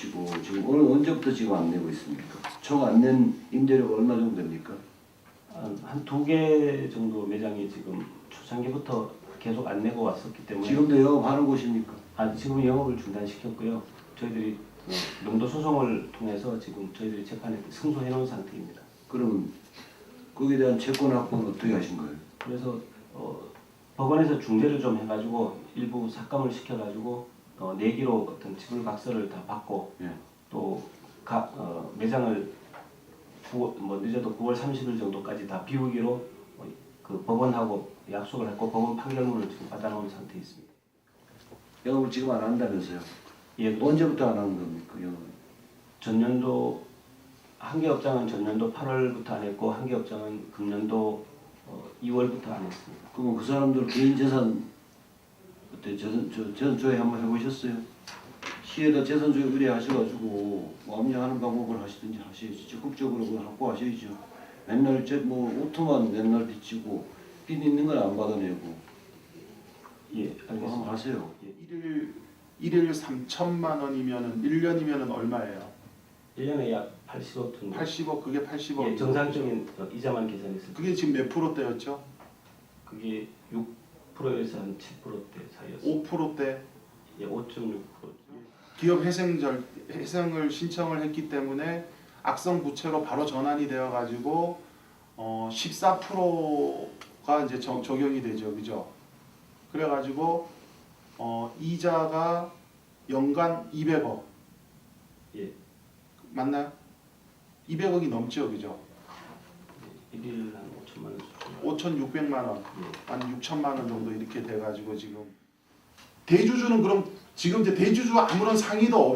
하시고 지금 오늘 언제부터 지금 안 내고 있습니까? 총 안 낸 임대료가 얼마 정도 됩니까? 한 2개 정도 매장이 지금 초창기부터 계속 안 내고 왔었기 때문에 지금도 영업하는 곳입니까? 지금 영업을 중단시켰고요. 저희들이 용도 소송을 통해서 지금 저희들이 재판에 승소해 놓은 상태입니다. 그러면 거기에 대한 채권 확보는 어떻게 하신 거예요? 그래서 법원에서 중재를 좀 해가지고 일부 삭감을 시켜가지고 내기로 어떤 지불각서를 다 받고 예. 또 매장을 늦어도 9월 30일 정도까지 다 비우기로 그 법원하고 약속을 했고 법원 판결문을 지금 받아놓은 상태에 있습니다. 영업을 지금 안 한다면서요? 예, 언제부터 안 하는 겁니까 영업? 전년도 한 개 업장은 전년도 8월부터 안 했고 한 개 업장은 금년도 2월부터 안 했습니다. 그러면 그 사람들 개인 재산 어때 재산 조회 한번 해보셨어요? 시에다 재산 조회 의뢰하셔가지고 뭐 압류하는 방법을 하시든지 하셔야지. 적극적으로 그걸 확보하셔야죠. 맨날 오토만 맨날 비치고 빚 있는 건 안 받아내고. 예, 그거 한번 알겠습니다. 하세요. 일일 3천만 원이면은 1년이면은 얼마예요? 1년에 약 80억 정도. 80억 그게 80억. 예, 정상적인 이자만 계산했을 때 그게 지금 몇 프로대였죠? 그게 6%에서 한 7%대 사이였습니다. 5%대. 예, 5.6%. 기업 회생을 신청을 했기 때문에 악성 부채로 바로 전환이 되어 가지고 14%가 이제 적용이 되죠. 그죠? 그래 가지고 이자가 연간 200억. 예, 맞나요? 200억이 넘죠. 그죠? 일일 한 5천만 원 수준. 5,600만 원. 예. 한 6천만 원 정도 이렇게 돼 가지고 지금 대주주는 그럼 지금 이제 대주주 아무런 상의도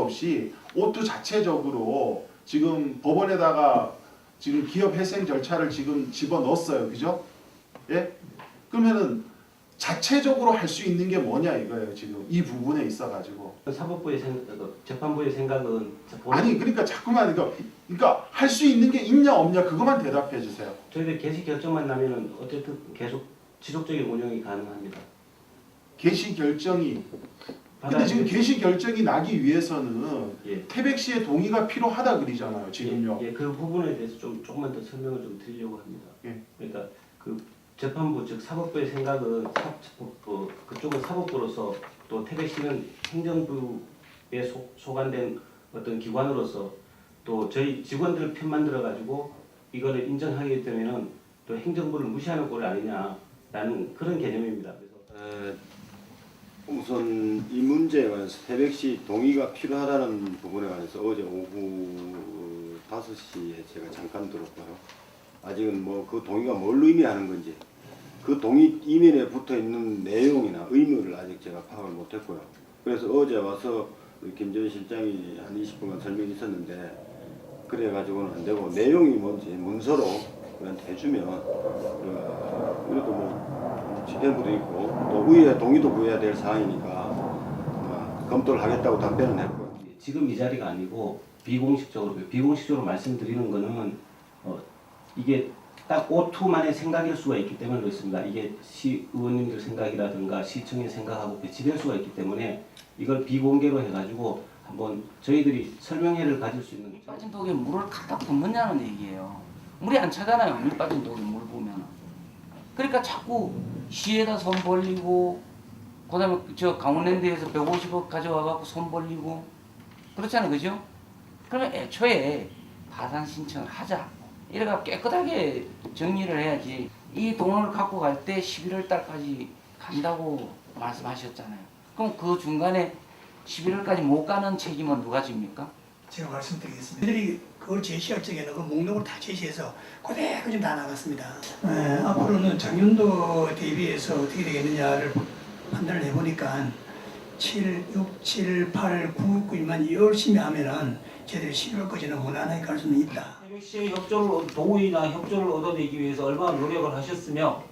없이 오투 자체적으로 지금 법원에다가 지금 기업 회생 절차를 지금 집어넣었어요. 그죠? 예? 그러면은 자체적으로 할 수 있는 게 뭐냐 이거예요. 지금 이 부분에 있어 가지고. 사법부의 재판부의 생각은 아니 그러니까 자꾸만 그러니까 할 수 있는 게 있냐 없냐 그것만 대답해 주세요. 저희들 개시 결정만 나면은 어쨌든 계속 지속적인 운영이 가능합니다. 개시 결정이 근데 지금 개시 결정이 나기 위해서는 예. 태백 씨의 동의가 필요하다 그러잖아요. 지금요. 예, 그 부분에 대해서 조금만 더 설명을 좀 드리려고 합니다. 예. 그러니까 그 재판부 즉 사법부의 생각은 그쪽은 사법부로서 또 태백시는 행정부에 소관된 어떤 기관으로서 또 저희 직원들 편만 들어가지고 이거를 인정하기 때문에는 또 행정부를 무시하는 꼴이 아니냐라는 그런 개념입니다. 그래서 우선 이 문제에 관해서 태백시 동의가 필요하다는 부분에 관해서 어제 오후 5시에 제가 잠깐 들었고요. 아직은 뭐 그 동의가 뭘 의미하는 건지 그 동의 이면에 붙어 있는 내용이나 의무를 아직 제가 파악을 못했고요. 그래서 어제 와서 김전 실장이 한 20분간 설명이 있었는데 그래가지고는 안 되고 내용이 뭔지 문서로 우리한테 해주면 그래도 뭐 집행부도 있고 또 의회 동의도 구해야 될 사항이니까 검토를 하겠다고 답변은 했고요. 지금 이 자리가 아니고 비공식적으로 말씀드리는 거는 이게 딱 오투만의 생각일 수가 있기 때문에 그렇습니다. 이게 시의원님들 생각이라든가 시청의 생각하고 배치될 수가 있기 때문에 이걸 비공개로 해가지고 한번 저희들이 설명회를 가질 수 있는. 빠진 독에 물을 갖다 붓느냐는 얘기예요. 물이 안 차잖아요. 물 빠진 독에 물 부으면. 그러니까 자꾸 시에다 손 벌리고 그다음에 저 강원랜드에서 150억 가져와갖고 손 벌리고 그렇잖아요. 그죠? 그러면 애초에 파산 신청을 하자. 이래가 깨끗하게 정리를 해야지. 이 돈을 갖고 갈 때 11월 달까지 간다고 말씀하셨잖아요. 그럼 그 중간에 11월까지 못 가는 책임은 누가 집니까? 제가 말씀드리겠습니다. 저희들이 그걸 제시할 적에는 그 목록을 다 제시해서 그대로 다 나갔습니다. 앞으로는 작년도 대비해서 어떻게 되겠느냐를 판단을 해보니까 7, 6, 7, 8, 9, 9만 열심히 하면은 저희들이 11월까지는 무난하게 갈 수는 있다. 태백시의 동의나 협조를 얻어내기 위해서 얼마나 노력을 하셨으며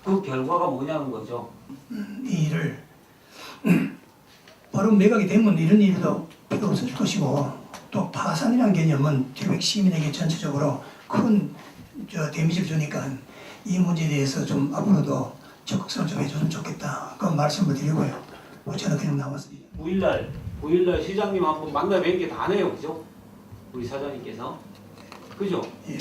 그 결과가 뭐냐는 거죠. 이 일을 바로 매각이 되면 이런 일도 필요 없을 것이고 또 파산이라는 개념은 태백 시민에게 전체적으로 큰 데미지를 주니까 이 문제에 대해서 좀 앞으로도 적극성을 좀 해줬으면 좋겠다. 그런 말씀을 드리고요. 저는 그냥 나왔습니다. 9일날 9일날 시장님 한번 만나 뵌 게 다네요, 그죠? 우리 사장님께서, 그죠? 예.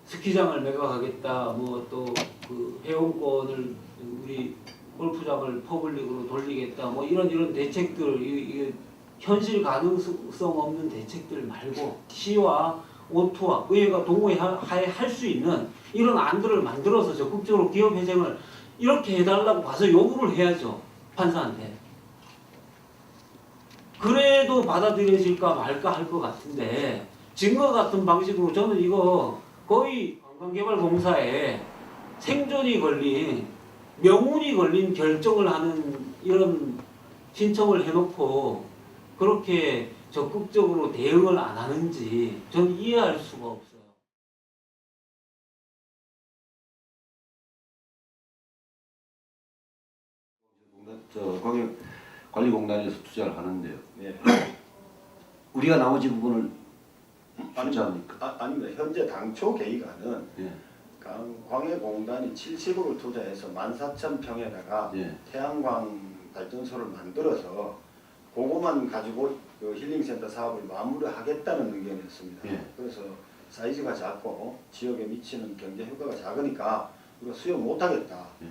스키장을 매각하겠다, 뭐 또 그 회원권을 우리 골프장을 퍼블릭으로 돌리겠다, 뭐 이런 대책들, 이 현실 가능성 없는 대책들 말고 시와 오토와 의회가 동의할 수 있는 이런 안들을 만들어서 적극적으로 기업 회생을 이렇게 해달라고 가서 요구를 해야죠, 판사한테. 그래도 받아들여질까 말까 할 것 같은데 지금과 같은 방식으로 저는 이거 거의 관광개발공사에 생존이 걸린, 명운이 걸린 결정을 하는 이런 신청을 해놓고 그렇게 적극적으로 대응을 안 하는지 저는 이해할 수가 없어요. 광역관리공단에서 투자를 하는데요. 예. 우리가 나머지 부분을 투자합니까? 아닙니다. 현재 당초 계획안은 예. 광해공단이 70억을 투자해서 14,000평에다가 예. 태양광 발전소를 만들어서 그거만 가지고 그 힐링센터 사업을 마무리하겠다는 의견이었습니다. 예. 그래서 사이즈가 작고 지역에 미치는 경제 효과가 작으니까 우리가 수용 못하겠다. 예.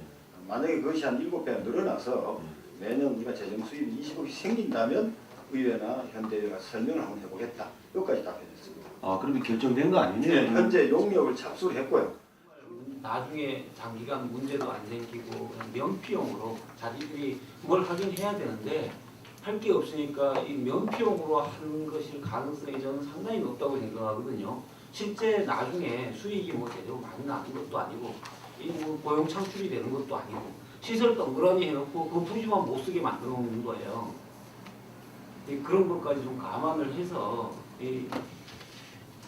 만약에 그것이 한 7배 늘어나서 매년 우리가 재정 수입이 20억이 생긴다면 의회나 현대가 설명을 한번 해보겠다. 여기까지 답변했습니다. 아, 그러면 결정된 거 아니네요? 네, 현재 용역을 착수를 했고요. 나중에 장기간 문제도 안 생기고 그냥 면피용으로 자기들이 뭘 하긴 해야 되는데 할 게 없으니까 이 면피용으로 하는 것일 가능성이 저는 상당히 높다고 생각하거든요. 실제 나중에 수익이 뭐 제대로 많이 나는 것도 아니고 뭐 고용 창출이 되는 것도 아니고 시설 덩그러니 해놓고 그 부지만 못 쓰게 만들어 놓는 거예요. 그런 것까지 좀 감안을 해서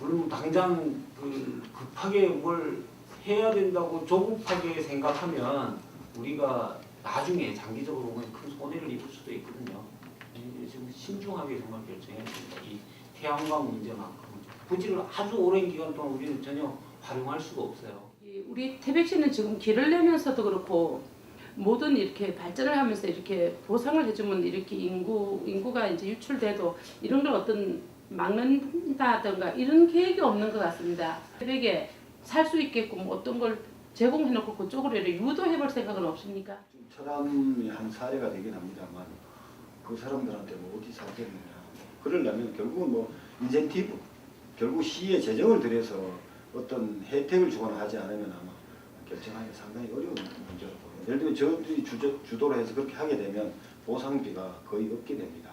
물론 당장 그 급하게 뭘 해야 된다고 조급하게 생각하면 우리가 나중에 장기적으로 보면 큰 손해를 입을 수도 있거든요. 지금 신중하게 정말 결정해야 됩니다. 이 태양광 문제만큼 부지를 아주 오랜 기간 동안 우리는 전혀 활용할 수가 없어요. 우리 태백시는 지금 길을 내면서도 그렇고 모든 이렇게 발전을 하면서 이렇게 보상을 해주면 이렇게 인구가 이제 유출돼도 이런 걸 어떤 막는다든가 이런 계획이 없는 것 같습니다. 태백에 살 수 있게끔 어떤 걸 제공해놓고 그쪽으로 유도해볼 생각은 없습니까? 사람이 한 사례가 되긴 합니다만 그 사람들한테 뭐 어디 살겠느냐. 그러려면 결국은 뭐 인센티브, 결국 시의 재정을 들여서 어떤 혜택을 주거나 하지 않으면 아마 결정하기 상당히 어려운 문제로 보여요. 예를 들면 저들이 주도를 해서 그렇게 하게 되면 보상비가 거의 없게 됩니다.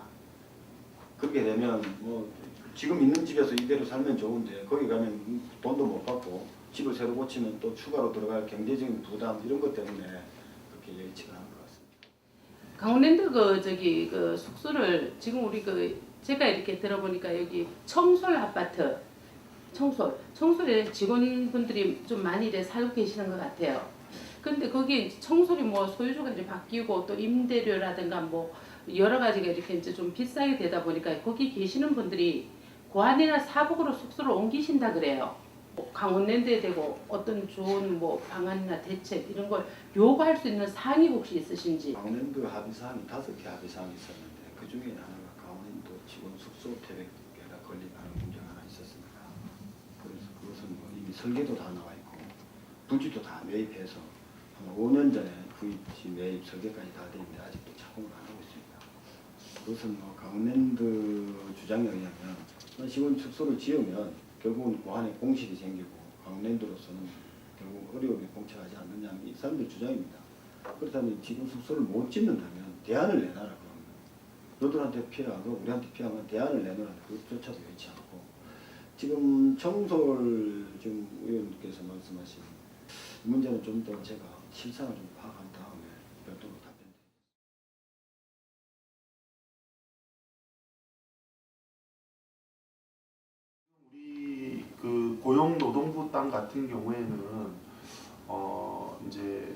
그렇게 되면 뭐 지금 있는 집에서 이대로 살면 좋은데 거기 가면 돈도 못 받고 집을 새로 고치면 또 추가로 들어갈 경제적인 부담 이런 것 때문에 그렇게 여의치가 않은 것 같습니다. 강원랜드 그 숙소를 지금 우리 제가 이렇게 들어보니까 여기 청솔 아파트 청솔에 직원분들이 좀 많이 이래 살고 계시는 것 같아요. 근데 거기 청솔이 뭐 소유주가 이제 바뀌고 또 임대료라든가 뭐 여러 가지가 이렇게 이제 좀 비싸게 되다 보니까 거기 계시는 분들이 고안이나 사북으로 숙소를 옮기신다 그래요. 강원랜드에 대고 어떤 좋은 뭐 방안이나 대책 이런 걸 요구할 수 있는 사항이 혹시 있으신지? 강원랜드 합의사항이 5개 합의사항이 있었는데 그 중에 하나가 강원랜드 직원 숙소 태백에다 건립하는 문제가 하나 있었습니다. 그래서 그것은 뭐 이미 설계도 다 나와 있고 부지도 다 매입해서 한 5년 전에 구입지 매입 설계까지 다 되는데 아직도 착공을 안 하고 있습니다. 그것은 뭐 강원랜드 주장에 의하면 직원 숙소를 지으면 결국은 고안에 공실이 생기고 강원랜드로서는 결국 어려움에 봉착하지 않느냐 이 사람들 주장입니다. 그렇다면 직원 숙소를 못 짓는다면 대안을 내놔라 그러면 너들한테 피해하고 우리한테 피하면 대안을 내놓으라는 그것조차도 여의치 않고 지금 청솔 지금 의원님께서 말씀하신 문제는 좀 더 제가 실상을 좀 파악한 다음에 별도로 답변드립니다. 우리 그 고용노동부 땅 같은 경우에는 이제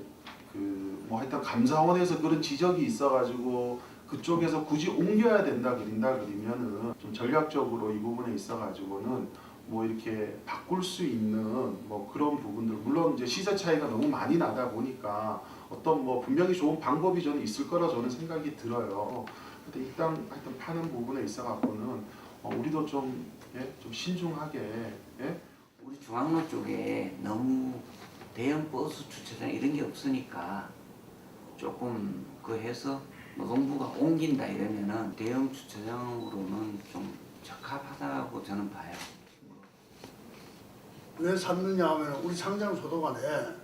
그 뭐 하여튼 감사원에서 그런 지적이 있어가지고 그쪽에서 굳이 옮겨야 된다 그러면은 좀 전략적으로 이 부분에 있어가지고는 뭐 이렇게 바꿀 수 있는 뭐 그런 부분들 물론 이제 시세 차이가 너무 많이 나다 보니까 어떤 뭐 분명히 좋은 방법이 저는 있을 거라 저는 생각이 들어요. 근데 일단 하여튼 파는 부분에 있어 갖고는 우리도 좀 신중하게 우리 중앙로 쪽에 너무 대형 버스 주차장 이런 게 없으니까 조금 그 해서 노동부가 옮긴다 이러면은 대형 주차장으로는 좀 적합하다고 저는 봐요. 왜 샀느냐 하면 우리 상장소도관에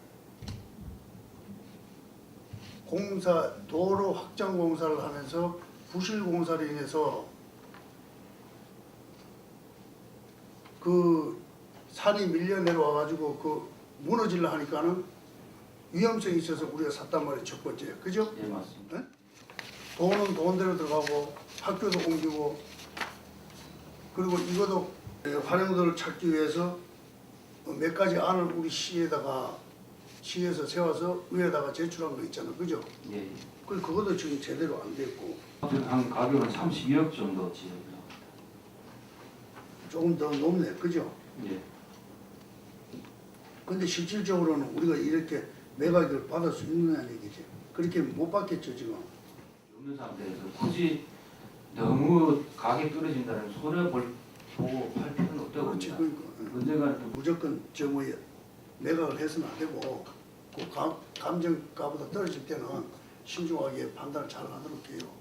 도로 확장 공사를 하면서 부실 공사로 인해서 그 산이 밀려 내려와 가지고 그 무너지려 하니까는 위험성이 있어서 우리가 샀단 말이에요. 첫 번째, 그죠? 예, 맞습니다. 돈은 돈대로 들어가고 학교도 옮기고 그리고 이것도 활용도를 찾기 위해서 몇 가지 안을 우리 시에서 세워서 위에다가 제출한 거 있잖아, 그죠? 예. 그것도 지금 제대로 안 됐고 한 가격은 32억 정도 지역이요. 조금 더 높네, 그죠? 예. 근데 실질적으로는 우리가 이렇게 매각을 받을 수 있느냐는 얘기지. 그렇게 못 받겠죠, 지금. 없는 상태에서 굳이 너무 가격이 떨어진다는 손해 보고 팔 필요는 없다고 그렇지, 봅니다. 그러니까. 문제가 무조건 매각을 해서는 안 되고 그 감정가보다 떨어질 때는 신중하게 판단을 잘 하도록 해요.